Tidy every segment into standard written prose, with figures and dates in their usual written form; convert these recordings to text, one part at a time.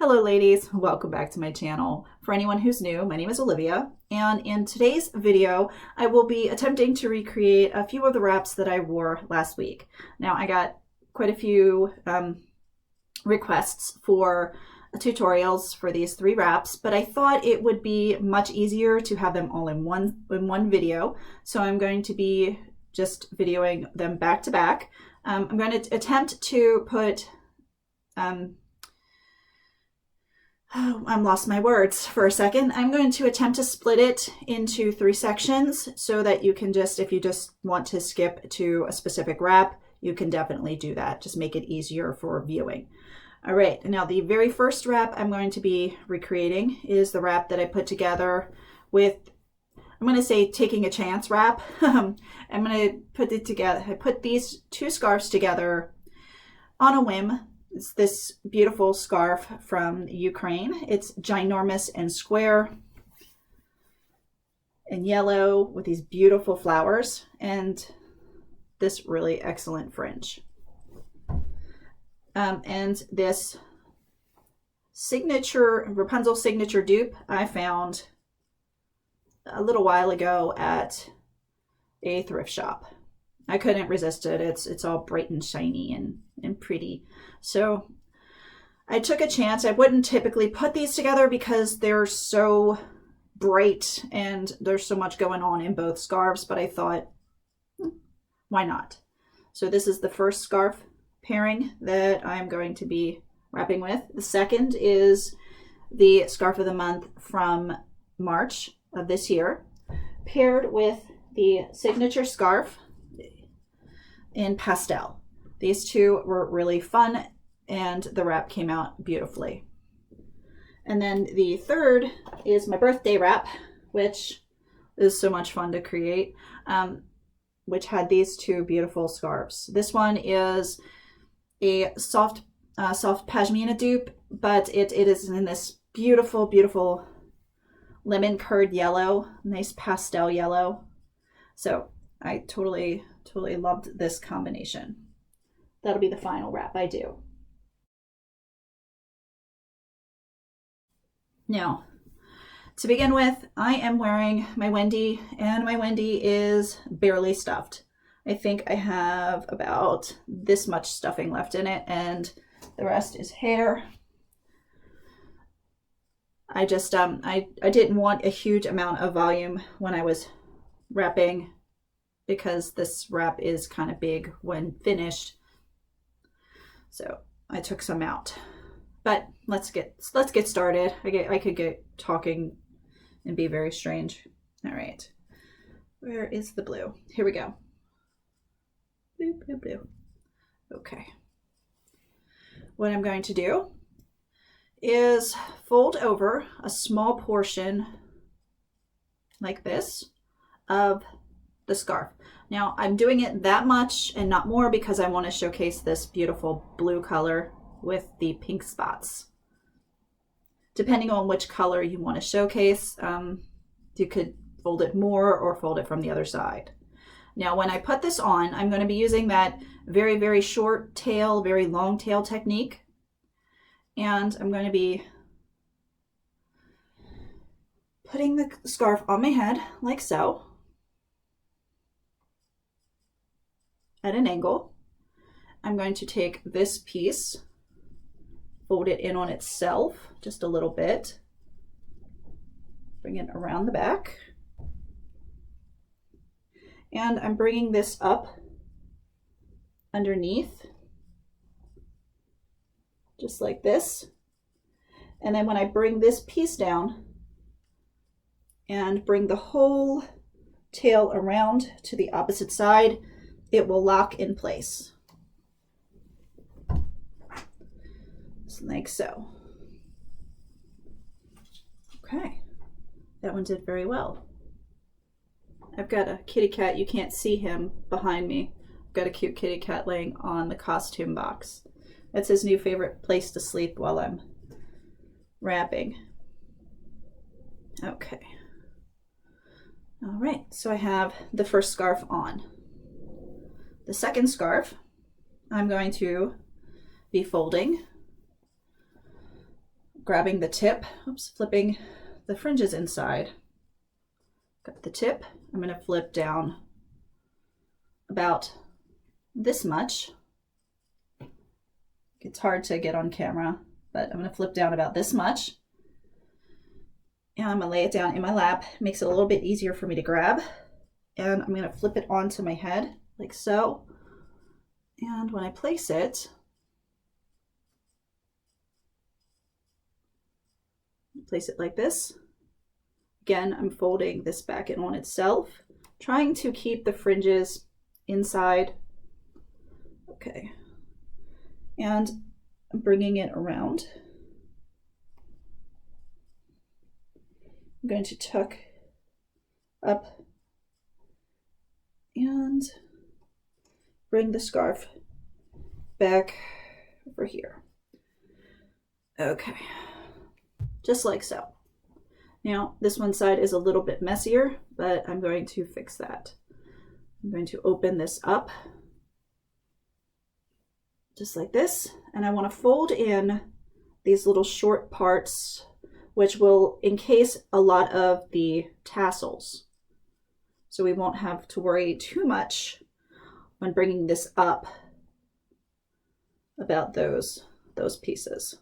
Hello ladies, welcome back to my channel. For anyone who's new, my name is Olivia, and in today's video I will be attempting to recreate a few of the wraps that I wore last week. Now I got quite a few requests for tutorials for these three wraps, but I thought it would be much easier to have them all in one video, so I'm going to be just videoing them back to back. I'm going to attempt to put I lost my words for a second. I'm going to attempt to split it into 3 sections so that you can just, if you just want to skip to a specific wrap, you can definitely do that. Just make it easier for viewing. All right, now the very first wrap I'm going to be recreating is the wrap that I put together with, I'm going to say taking a chance wrap. I'm going to put it together. I put these 2 scarves together on a whim. It's this beautiful scarf from Ukraine. It's ginormous and square and yellow with these beautiful flowers and this really excellent fringe. And this Wrapunzel signature dupe I found a little while ago at a thrift shop. I couldn't resist it. It's all bright and shiny and pretty. So I took a chance. I wouldn't typically put these together because they're so bright and there's so much going on in both scarves, but I thought, why not? So this is the first scarf pairing that I'm going to be wrapping with. The second is the scarf of the month from March of this year, paired with the signature scarf in Pastel. These two were really fun and the wrap came out beautifully. And then the third is my birthday wrap, which is so much fun to create, which had these 2 beautiful scarves. This one is a soft pashmina dupe, but it is in this beautiful, beautiful lemon curd yellow, nice pastel yellow. So I totally loved this combination. That'll be the final wrap I do. Now, to begin with, I am wearing my Wendy, and my Wendy is barely stuffed. I think I have about this much stuffing left in it, and the rest is hair. I just, I didn't want a huge amount of volume when I was wrapping because this wrap is kind of big when finished. So I took some out, but let's get started. I could get talking and be very strange. All right, where is the blue? Here we go. Blue, blue, blue. Okay. What I'm going to do is fold over a small portion like this of the scarf. Now I'm doing it that much and not more because I want to showcase this beautiful blue color with the pink spots. Depending on which color you want to showcase, you could fold it more or fold it from the other side. Now when I put this on, I'm going to be using that very, very short tail, very long tail technique. And I'm going to be putting the scarf on my head like so, at an angle. I'm going to take this piece, fold it in on itself just a little bit, bring it around the back, and I'm bringing this up underneath just like this. And then when I bring this piece down and bring the whole tail around to the opposite side, it will lock in place. Just like so. Okay, that one did very well. I've got a kitty cat. You can't see him behind me. I've got a cute kitty cat laying on the costume box. That's his new favorite place to sleep while I'm wrapping. Okay. All right, so I have the first scarf on. The second scarf, I'm going to be folding grabbing the tip, oops, flipping the fringes inside. Got the tip, I'm gonna flip down about this much. It's hard to get on camera, but I'm gonna flip down about this much. And I'm gonna lay it down in my lap. Makes it a little bit easier for me to grab. And I'm gonna flip it onto my head, like so. And when I place it, place it like this. Again, I'm folding this back in on itself, trying to keep the fringes inside. Okay. And I'm bringing it around. I'm going to tuck up and bring the scarf back over here. Okay, just like so. Now, this one side is a little bit messier, but I'm going to fix that. I'm going to open this up just like this, and I want to fold in these little short parts, which will encase a lot of the tassels. So we won't have to worry too much when bringing this up about those pieces.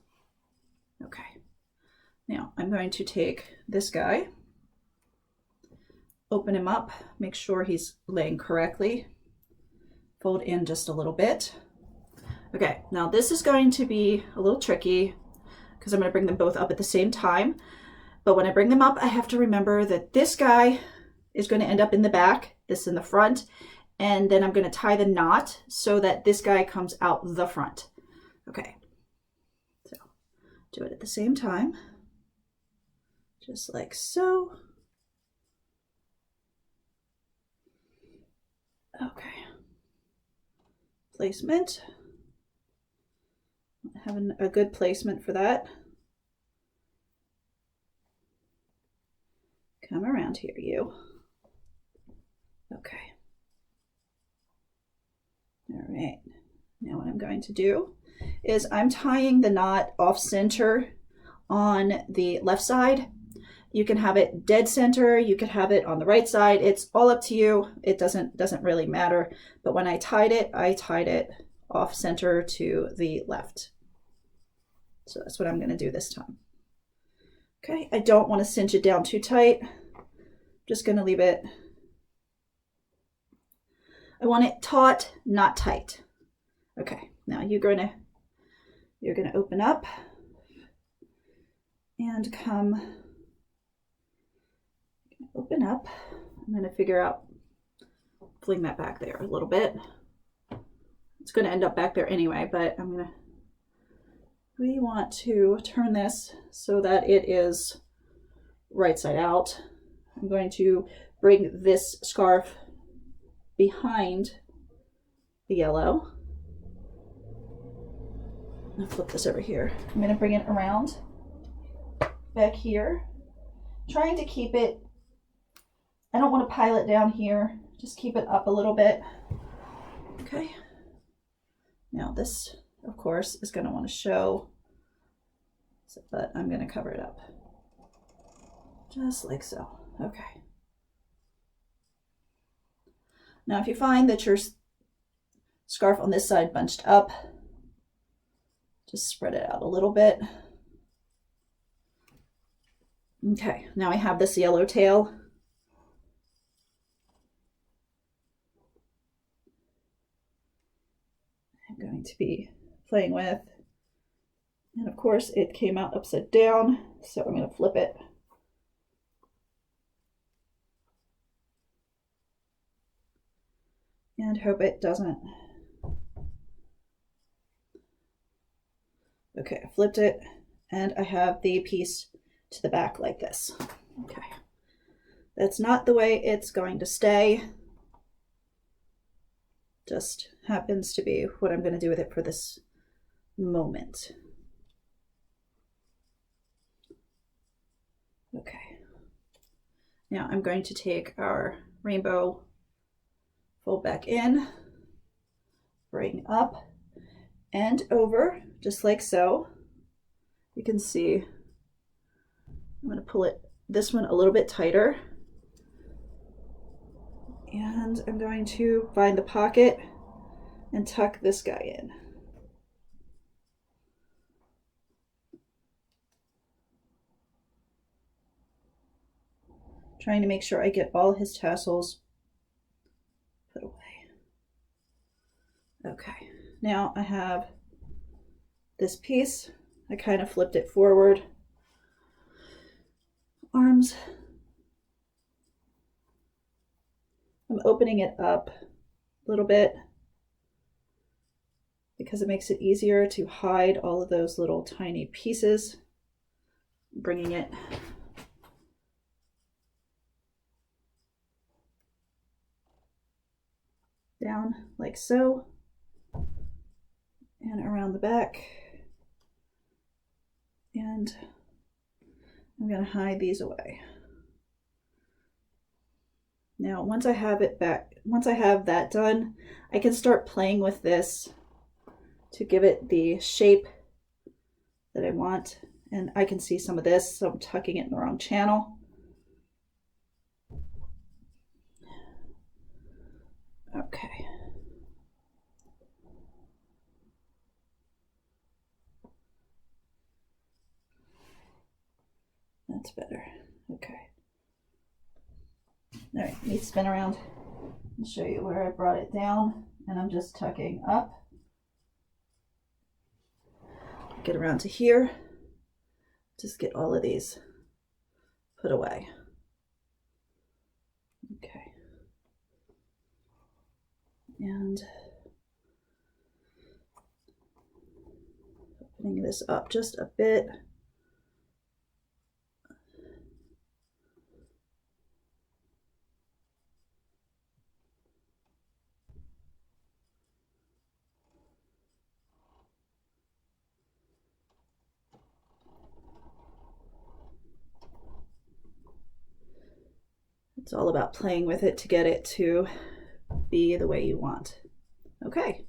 Okay. Now I'm going to take this guy, open him up, make sure he's laying correctly, fold in just a little bit. Okay, now this is going to be a little tricky because I'm going to bring them both up at the same time. But when I bring them up, I have to remember that this guy is going to end up in the back, this in the front, and then I'm going to tie the knot so that this guy comes out the front. Okay, so do it at the same time. Just like so. Okay. Placement. Having a good placement for that. Come around here, you. Okay. All right. Now what I'm going to do is I'm tying the knot off center on the left side. You can have it dead center, you could have it on the right side. It's all up to you. It doesn't really matter. But when I tied it off center to the left. So that's what I'm going to do this time. Okay, I don't want to cinch it down too tight. I'm just going to leave it. I want it taut, not tight. Okay, now you're going to open up and come. Open up. I'm going to figure out, fling that back there a little bit. It's going to end up back there anyway, but we want to turn this so that it is right side out. I'm going to bring this scarf behind the yellow. I'll flip this over here. I'm going to bring it around back here, trying to keep it, I don't want to pile it down here, just keep it up a little bit. Okay. Now this, of course, is going to want to show, but I'm going to cover it up. Just like so. Okay. Now if you find that your scarf on this side bunched up, just spread it out a little bit. Okay, now I have this yellow tail. I'm going to be playing with. And of course it came out upside down, so I'm going to flip it. And hope it doesn't. Okay, I flipped it and I have the piece to the back like this. Okay, that's not the way it's going to stay. Just happens to be what I'm going to do with it for this moment. Okay, now I'm going to take our rainbow, fold back in, bring up and over, just like so. You can see I'm going to pull this one a little bit tighter. And I'm going to find the pocket and tuck this guy in. Trying to make sure I get all his tassels put away. Okay, now I have this piece. I kind of flipped it forward. Arms. I'm opening it up a little bit because it makes it easier to hide all of those little tiny pieces. Bringing it down like so, and around the back. And I'm going to hide these away. Now, once I have that done, I can start playing with this to give it the shape that I want. And I can see some of this, so I'm tucking it in the wrong channel. Okay. That's better. Okay. All right, let me spin around and show you where I brought it down, and I'm just tucking up. Get around to here. Just get all of these put away. Okay. And opening this up just a bit. It's all about playing with it to get it to be the way you want. Okay,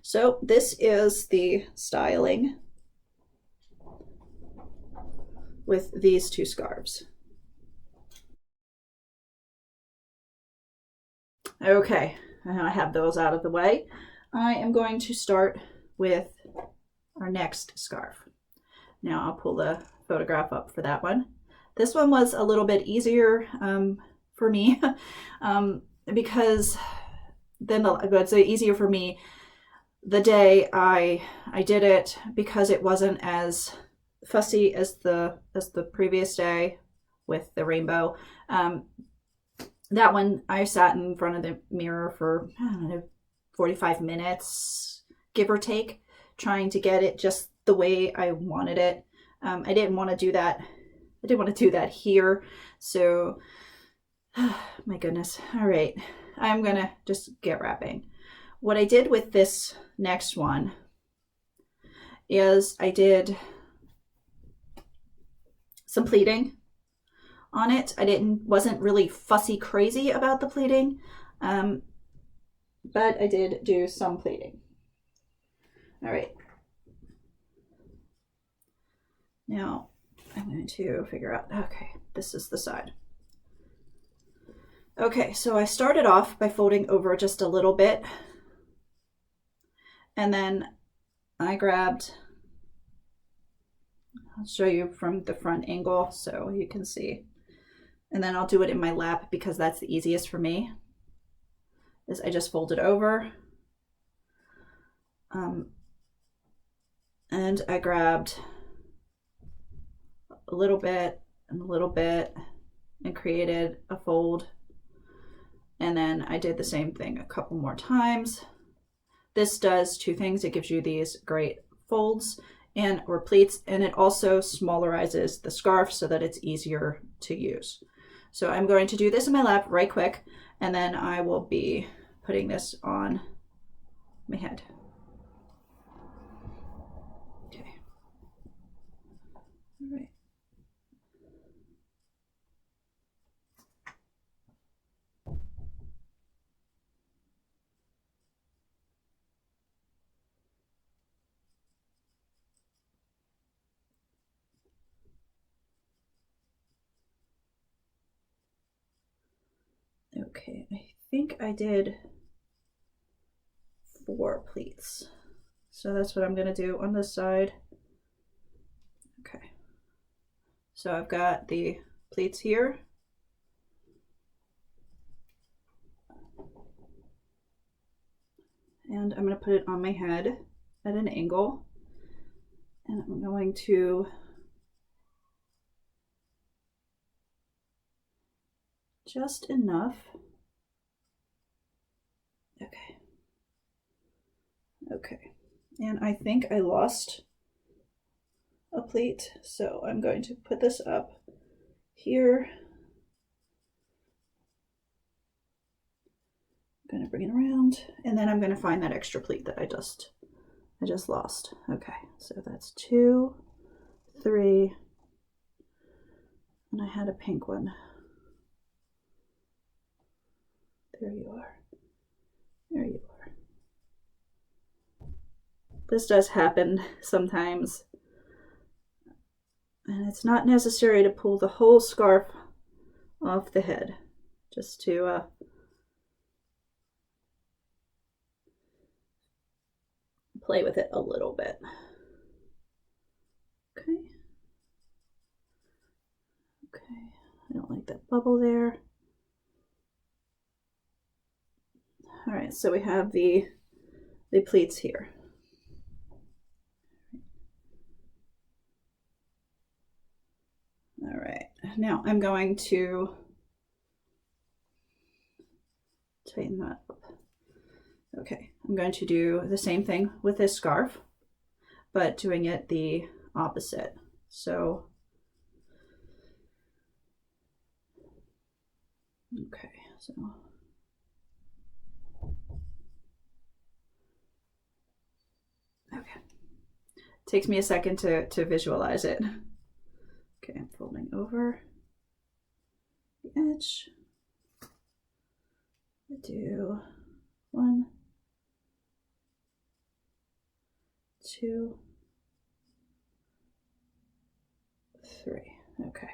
so this is the styling with these two scarves. Okay, now I have those out of the way. I am going to start with our next scarf. Now I'll pull the photograph up for that one. This one was a little bit easier for me because then it's easier for me the day I did it, because it wasn't as fussy as the previous day with the rainbow. That one I sat in front of the mirror for, I don't know, 45 minutes, give or take, trying to get it just the way I wanted it. I didn't want to do that. I didn't want to do that here. So, my goodness. All right. I'm going to just get wrapping. What I did with this next one is I did some pleating on it. Wasn't really fussy crazy about the pleating, but I did do some pleating. All right. Now I'm going to figure out, okay, this is the side. Okay, so I started off by folding over just a little bit, and then I grabbed, I'll show you from the front angle so you can see, and then I'll do it in my lap because that's the easiest for me, is I just fold it over, and I grabbed a little bit and a little bit and created a fold. And then I did the same thing a couple more times. This does two things. It gives you these great folds or pleats, and it also smallerizes the scarf so that it's easier to use. So I'm going to do this in my lap right quick, and then I will be putting this on my head. Okay. All right. Okay, I think I did 4 pleats. So that's what I'm gonna do on this side. Okay. So I've got the pleats here. And I'm gonna put it on my head at an angle. And I'm going to just enough. Okay. Okay. And I think I lost a pleat, so I'm going to put this up here. I'm going to bring it around, and then I'm going to find that extra pleat that I just lost. Okay, so that's 2, 3, and I had a pink one. There you are. There you are. This does happen sometimes. And it's not necessary to pull the whole scarf off the head, just to play with it a little bit. Okay. Okay, I don't like that bubble there. All right, so we have the pleats here. All right, now I'm going to tighten that up. Okay, I'm going to do the same thing with this scarf, but doing it the opposite. So, okay, so. Okay, takes me a second to visualize it. Okay, I'm folding over the edge. I do 1, 2, 3. Okay.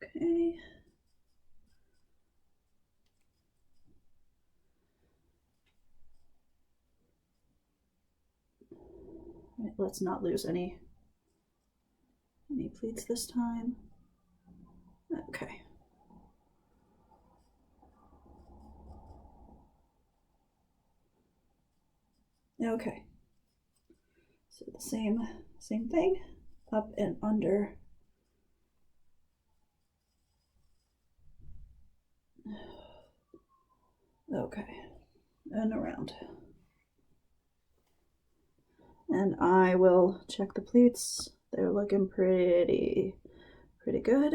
Okay. All right, let's not lose any pleats this time. Okay. Okay. So the same thing, up and under. Okay, and around. And I will check the pleats. They're looking pretty good.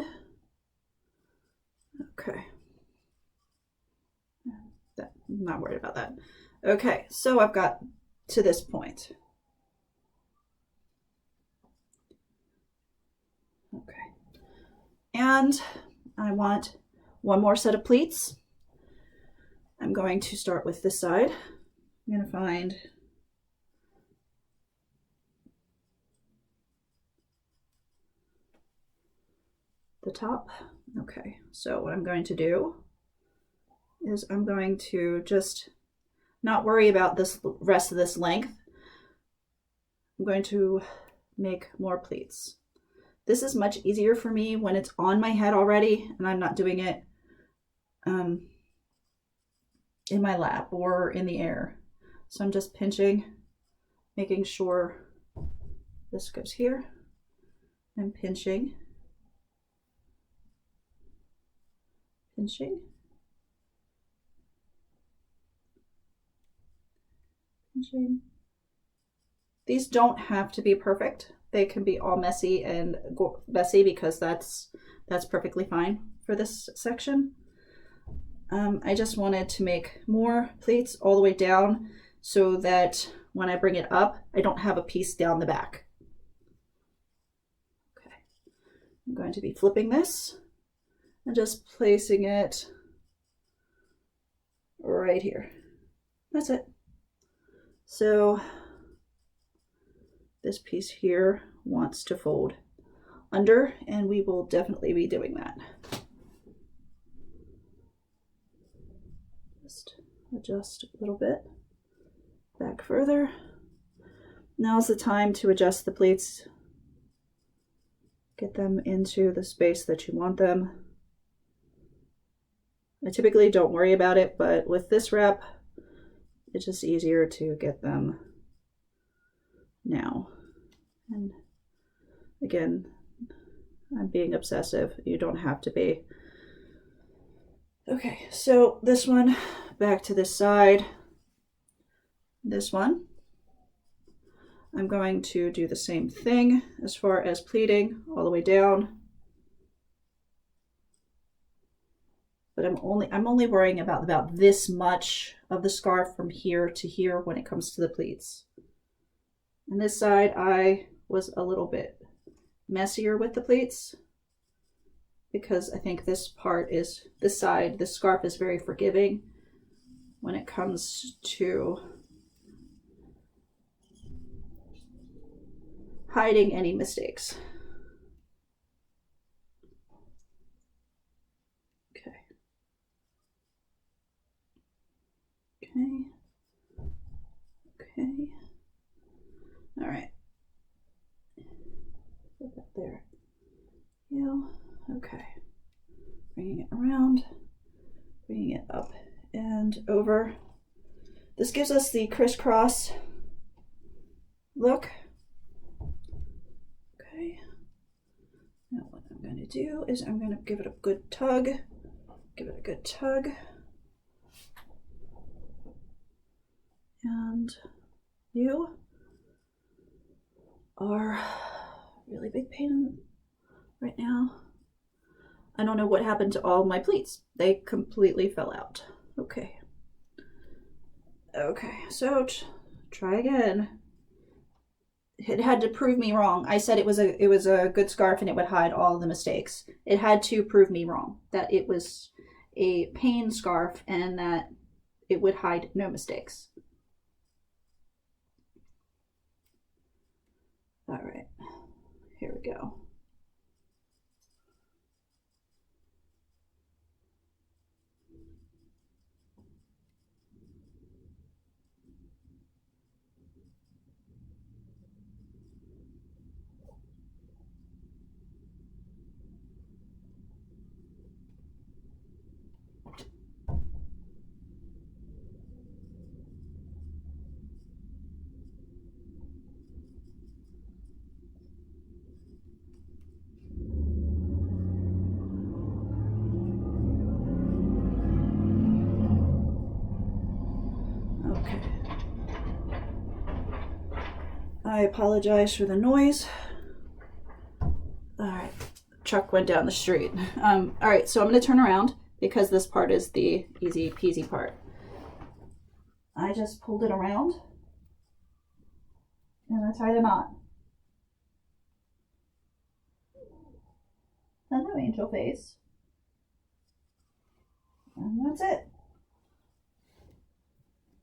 Okay. I'm not worried about that. Okay, so I've got to this point. Okay. And I want one more set of pleats. I'm going to start with this side. I'm going to find the top. Okay, so what I'm going to do is I'm going to just not worry about this rest of this length. I'm going to make more pleats. This is much easier for me when it's on my head already and I'm not doing it in my lap or in the air. So I'm just pinching, making sure this goes here, and pinching, pinching, pinching. These don't have to be perfect. They can be all messy and messy because that's perfectly fine for this section. I just wanted to make more pleats all the way down so that when I bring it up, I don't have a piece down the back. Okay, I'm going to be flipping this and just placing it right here. That's it. So this piece here wants to fold under, and we will definitely be doing that. Just adjust a little bit back further. Now's the time to adjust the pleats. Get them into the space that you want them. I typically don't worry about it, but with this wrap, it's just easier to get them now. And again, I'm being obsessive. You don't have to be. Okay, so this one, back to this side. This one, I'm going to do the same thing as far as pleating all the way down. But I'm only worrying about this much of the scarf from here to here when it comes to the pleats. And this side, I was a little bit messier with the pleats because I think this part is, this side, the scarf is very forgiving when it comes to hiding any mistakes. Okay. Okay. Okay. All right. Put that there. Yeah. Okay. Bringing it around, bringing it up and over. This gives us the crisscross look. Okay. Now what I'm going to do is I'm going to give it a good tug. Give it a good tug. And you are a really big pain right now. I don't know what happened to all my pleats. They completely fell out. Okay. Okay, so try again. It had to prove me wrong. I said it was a good scarf and it would hide all the mistakes. It had to prove me wrong, that it was a pain scarf and that it would hide no mistakes. All right, here we go. Okay. I apologize for the noise. All right, truck went down the street. All right, so I'm going to turn around because this part is the easy peasy part. I just pulled it around and I tied a knot. Hello, angel face. And that's it.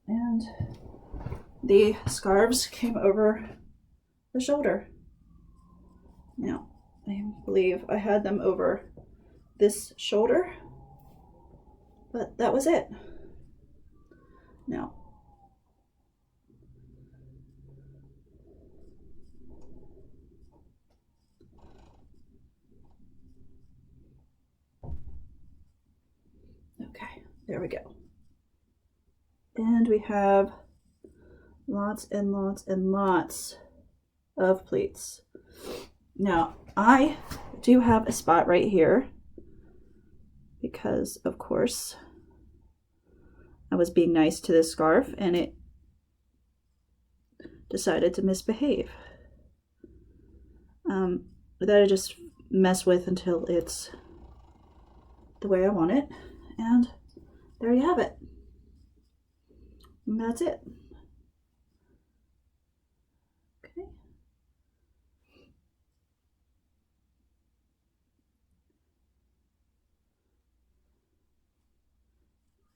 And the scarves came over the shoulder. Now, I believe I had them over this shoulder, but that was it. Now, okay, there we go. And we have lots and lots and lots of pleats. Now, I do have a spot right here because, of course, I was being nice to this scarf and it decided to misbehave. That I just mess with until it's the way I want it. And there you have it. And that's it. Okay.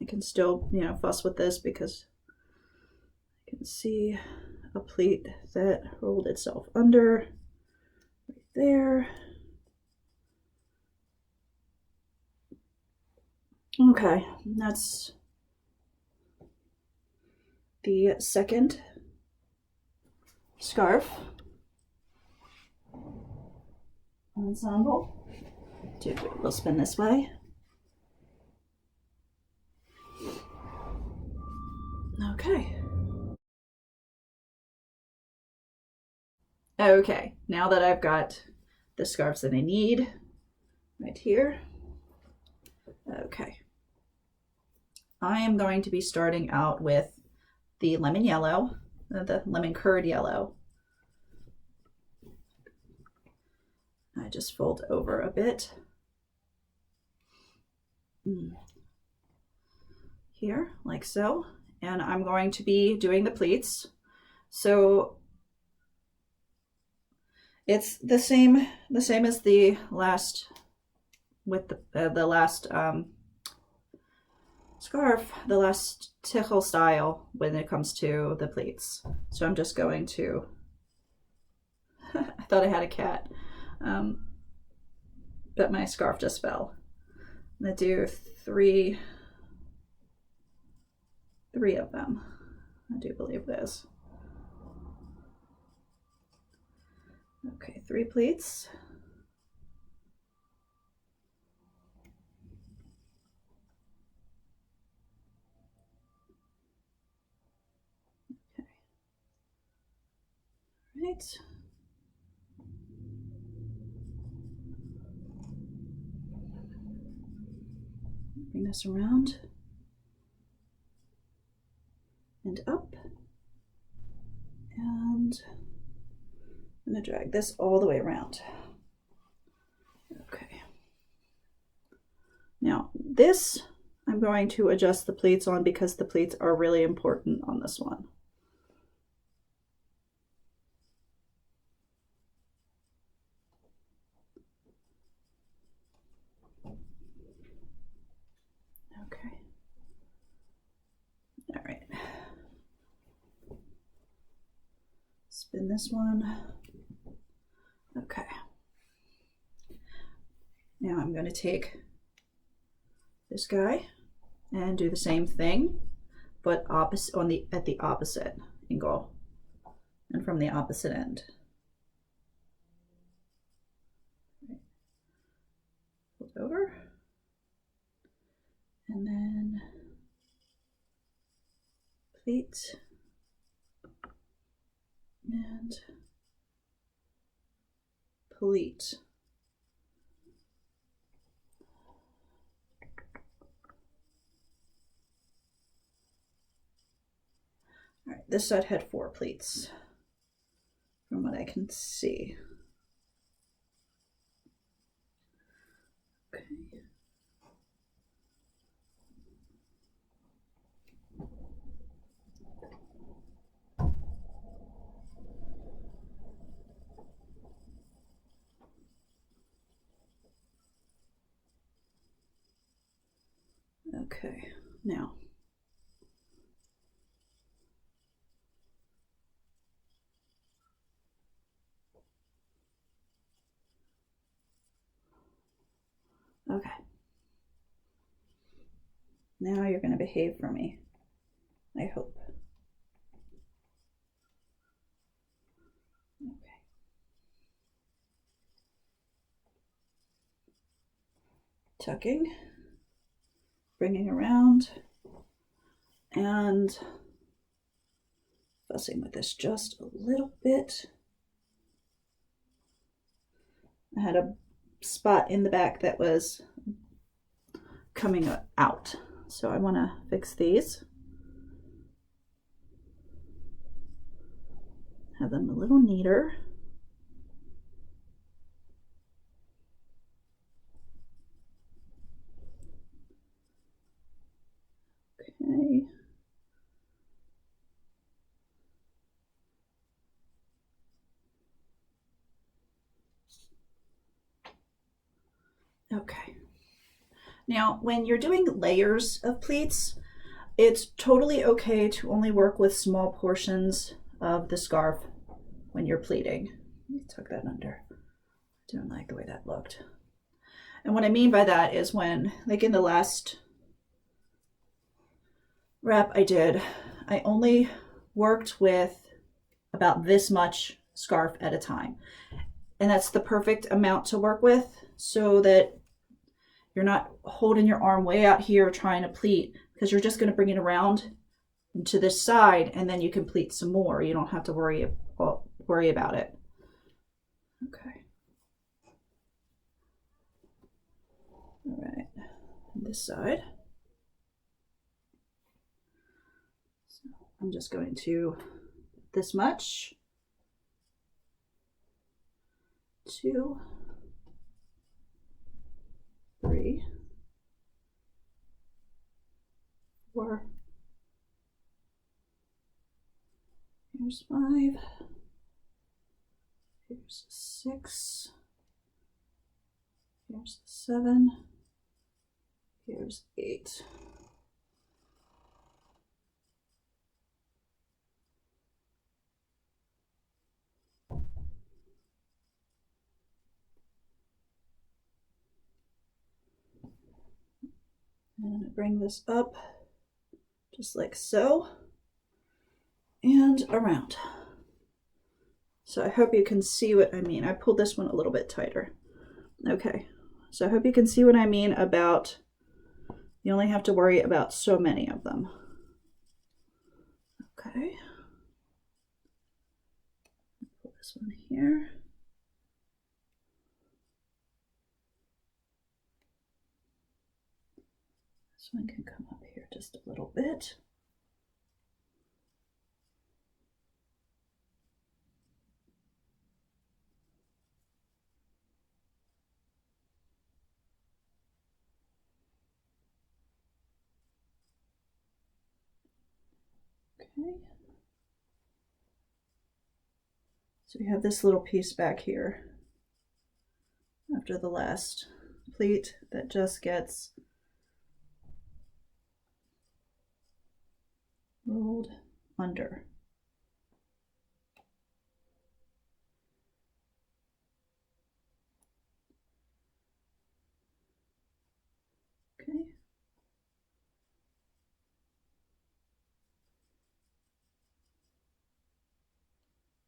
I can still, fuss with this because I can see a pleat that rolled itself under right there. Okay, that's the second scarf ensemble. We'll spin this way. Okay. Okay, now that I've got the scarves that I need right here. Okay. I am going to be starting out with the lemon yellow, the lemon curd yellow. I just fold over a bit. Here, like so. And I'm going to be doing the pleats. So it's the same as the last, with the last scarf, the last Tichel style when it comes to the pleats. So I'm just going to, I thought I had a cat, but my scarf just fell. I'm gonna do three of them. I do believe this. Okay, 3 pleats. Okay. Right. Bring this around and up, and I'm going to drag this all the way around. Okay. Now this I'm going to adjust the pleats on because the pleats are really important on this one. Okay. All right. Spin this one. Okay. Now I'm going to take this guy and do the same thing, but opposite at the opposite angle and from the opposite end. Flip over and then pleat and pleat. All right, this side had 4 pleats from what I can see. Okay. Okay, now okay. Now you're going to behave for me, I hope. Okay. Tucking, bringing around, and fussing with this just a little bit. I had a spot in the back that was coming out, so I want to fix these. Have them a little neater. Okay. Okay. Now, when you're doing layers of pleats, it's totally okay to only work with small portions of the scarf when you're pleating. Let me tuck that under. Didn't like the way that looked. And what I mean by that is when, like in the last wrap I did, I only worked with about this much scarf at a time. And that's the perfect amount to work with so that you're not holding your arm way out here trying to pleat, because you're just going to bring it around to this side and then you can pleat some more. You don't have to worry about it. Okay. All right, this side. So I'm just going to this much. 2, 3, 4. Here's 5. Here's 6. Here's 7. Here's 8. And bring this up just like so and around. So I hope you can see what I mean. I pulled this one a little bit tighter. Okay, so I hope you can see what I mean about you only have to worry about so many of them. Okay. Pull this one here. This one can come up here just a little bit. Okay. So we have this little piece back here after the last pleat that just gets rolled under. Okay.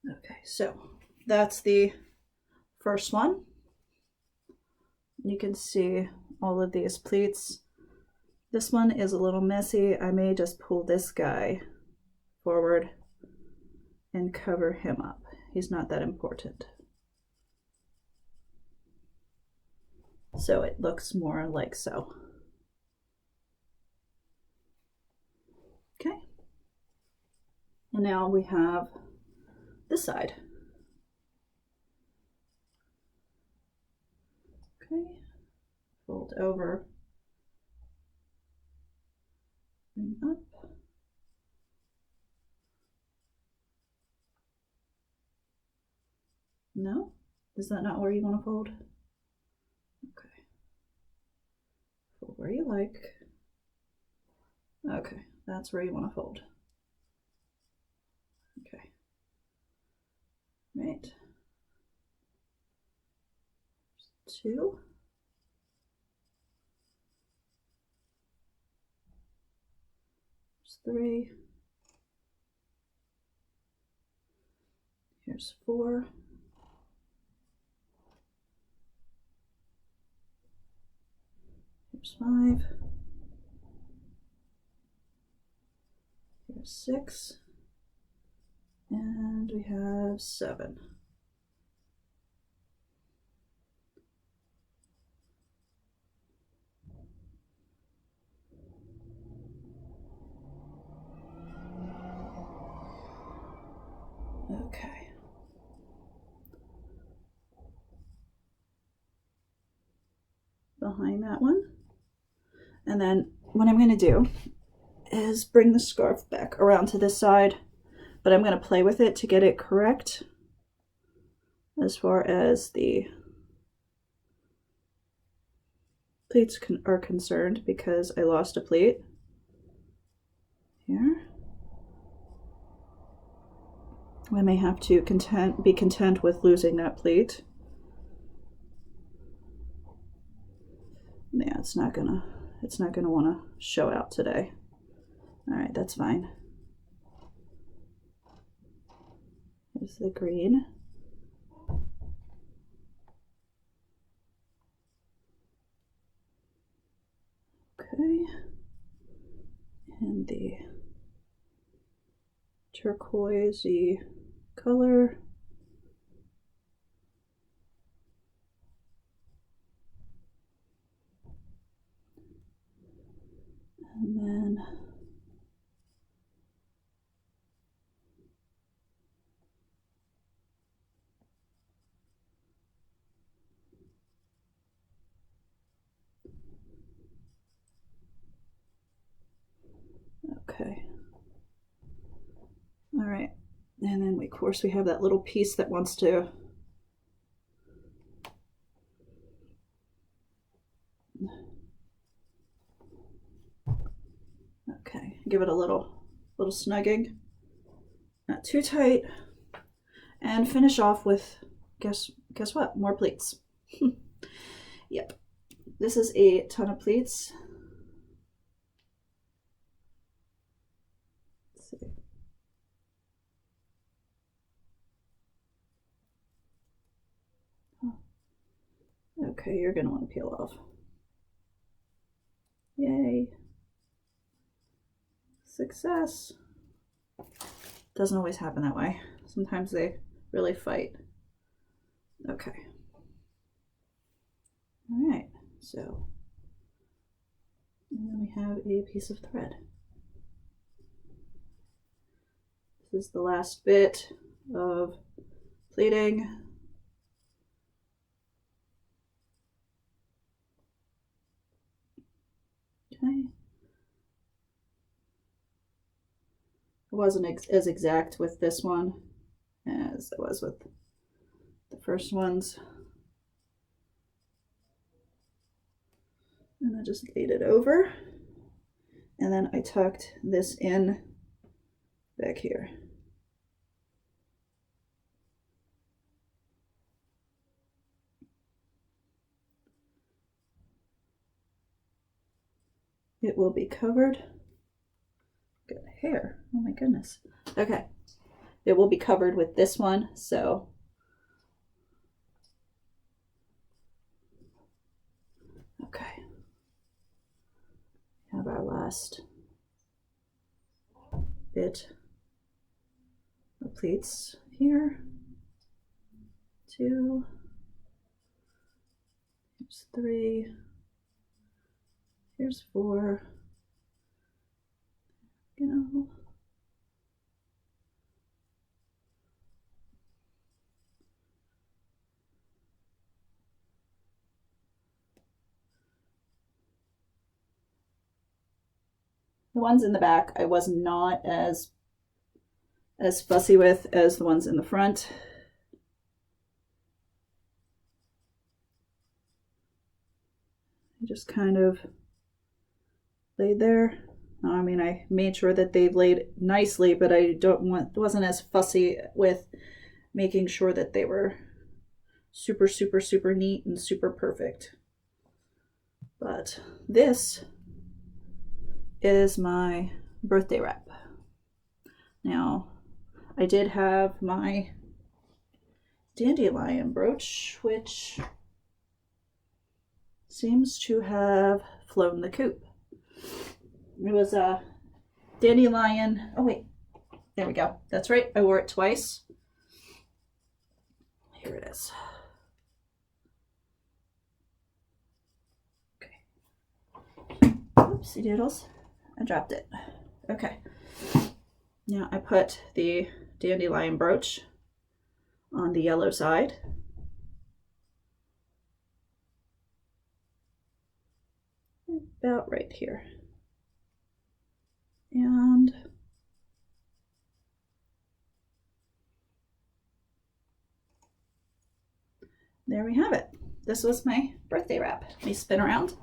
Okay, so that's the first one. You can see all of these pleats. This one is a little messy. I may just pull this guy forward and cover him up. He's not that important. So it looks more like so. Okay. And now we have this side. Okay. Fold over. Bring up. No? Is that not where you want to fold? Okay. Fold where you like. Okay, that's where you want to fold. Okay. Right. 2. There's 3. Here's 4. Here's 5. Here's 6. And we have 7. Okay. Behind that one. And then what I'm going to do is bring the scarf back around to this side, but I'm going to play with it to get it correct as far as the pleats are concerned, because I lost a pleat here. I may have to be content with losing that pleat. Yeah, it's not gonna want to show out today. All right, that's fine. Here's the green. Okay. And the turquoisey color. And then okay. All right. And then of course we have that little piece that wants to okay, give it a little snugging. Not too tight. And finish off with guess what? More pleats. Yep. This is a ton of pleats. Let's see. Oh. Okay, you're gonna want to peel off. Yay. Success. Doesn't always happen that way. Sometimes they really fight. Okay. All right, so and then we have a piece of thread. This is the last bit of pleating. Okay. I wasn't as exact with this one as I was with the first ones. And I just laid it over. And then I tucked this in back here. It will be covered. Good hair. Oh my goodness. Okay. It will be covered with this one, so okay. Have our last bit of pleats here. 2. Here's 3. Here's 4. Go. The ones in the back I was not as fussy with as the ones in the front. I just kind of laid there. I mean, I made sure that they laid nicely, but I wasn't as fussy with making sure that they were super, super, super neat and super perfect. But this is my birthday wrap. Now, I did have my dandelion brooch, which seems to have flown the coop. It was a dandelion. Oh wait, there we go. That's right, I wore it twice. Here it is. Okay. Oopsie doodles. I dropped it. Okay. Now I put the dandelion brooch on the yellow side. About right here. And there we have it. This was my birthday wrap. Let me spin around.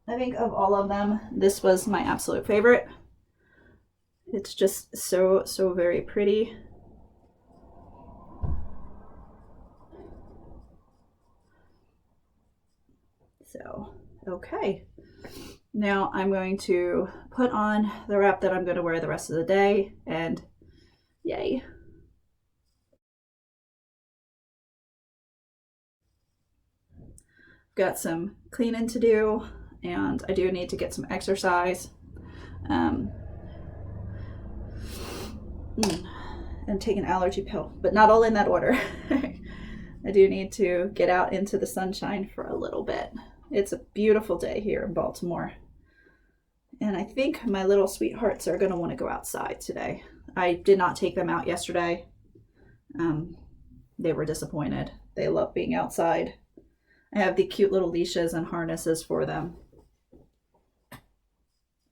I think of all of them, this was my absolute favorite. It's just so very pretty. So, okay. Now I'm going to put on the wrap that I'm going to wear the rest of the day, and yay. Got some cleaning to do, and I do need to get some exercise. And take an allergy pill, but not all in that order. I do need to get out into the sunshine for a little bit. It's a beautiful day here in Baltimore. And I think my little sweethearts are going to want to go outside today. I did not take them out yesterday. They were disappointed. They love being outside. I have the cute little leashes and harnesses for them.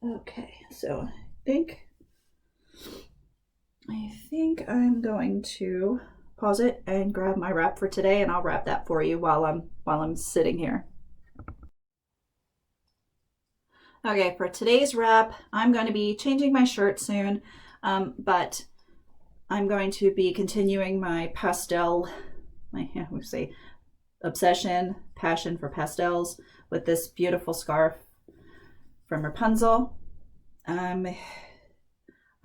Okay, so I think I'm going to pause it and grab my wrap for today, and I'll wrap that for you while I'm sitting here. Okay, for today's wrap, I'm going to be changing my shirt soon, but I'm going to be continuing my pastel, passion for pastels with this beautiful scarf from Wrapunzel.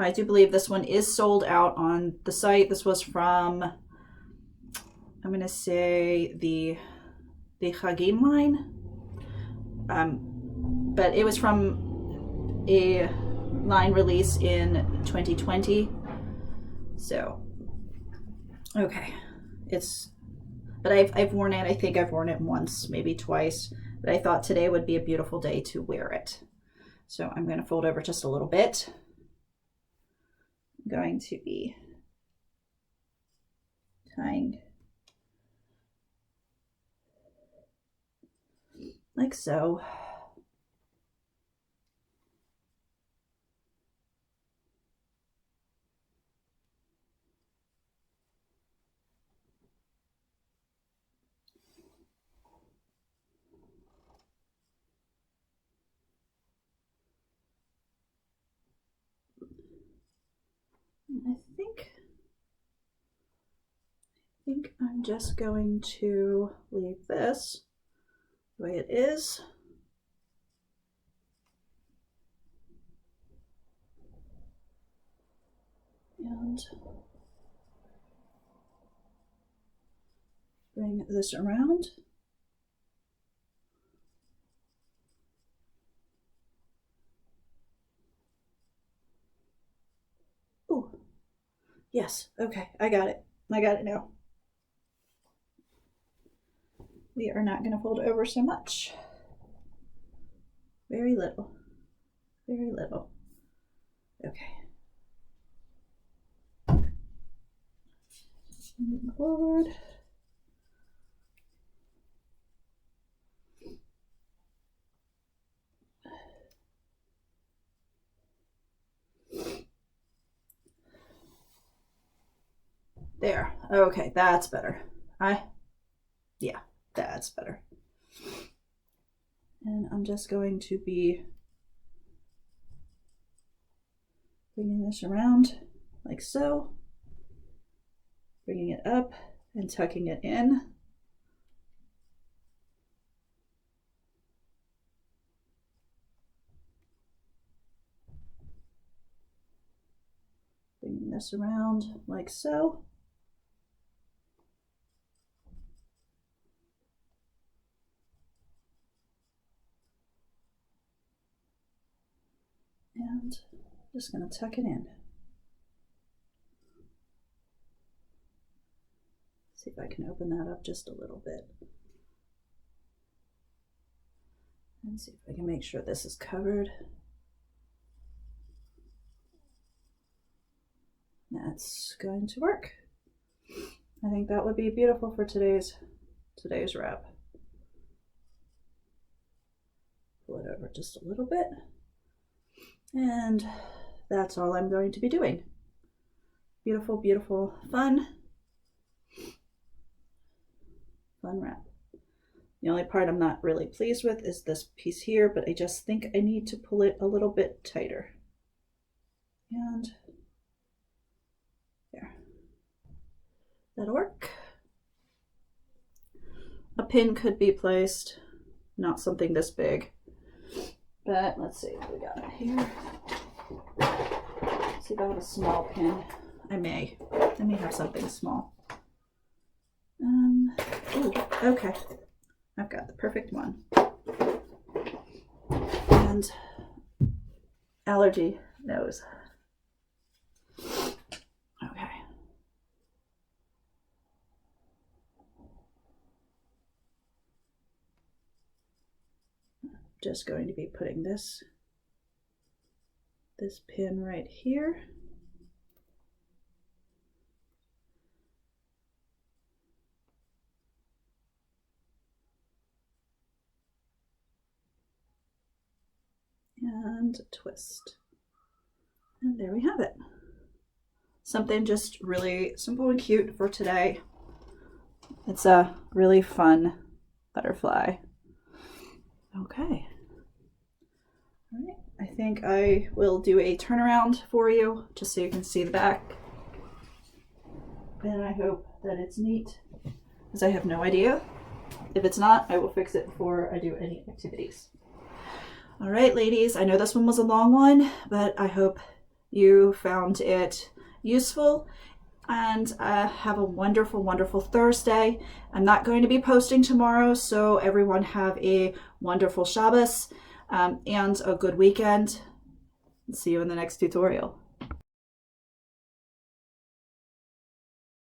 I do believe this one is sold out on the site. This was from, I'm going to say the Chagim line. But it was from a line release in 2020. So, okay. But I've worn it. I think I've worn it once, maybe twice. But I thought today would be a beautiful day to wear it. So I'm going to fold over just a little bit. I'm going to be tying like so. I think I'm just going to leave this the way it is. And bring this around. Oh, yes, okay, I got it. I got it now. We are not going to fold over so much. Very little. Very little. Okay. Moving forward. There. Okay, that's better. Yeah, that's better. And I'm just going to be bringing this around like so, bringing it up and tucking it in. Bringing this around like so. And just going to tuck it in. See if I can open that up just a little bit. And see if I can make sure this is covered. That's going to work. I think that would be beautiful for today's wrap. Pull it over just a little bit. And that's all I'm going to be doing. Beautiful, beautiful, fun wrap. The only part I'm not really pleased with is this piece here, but I just think I need to pull it a little bit tighter. And there. That'll work. A pin could be placed, not something this big, but let's see what we got here. Let's see if I have a small pin. I may have something small. Ooh, okay. I've got the perfect one. And allergy nose. Okay. Just going to be putting this pin right here. And twist. And there we have it. Something just really simple and cute for today. It's a really fun butterfly. Okay. All right. I think I will do a turnaround for you just so you can see the back. And I hope that it's neat, because I have no idea. If it's not, I will fix it before I do any activities. All right, ladies, I know this one was a long one, but I hope you found it useful, and have a wonderful, wonderful Thursday. I'm not going to be posting tomorrow, so everyone have a wonderful Shabbos and a good weekend. See you in the next tutorial.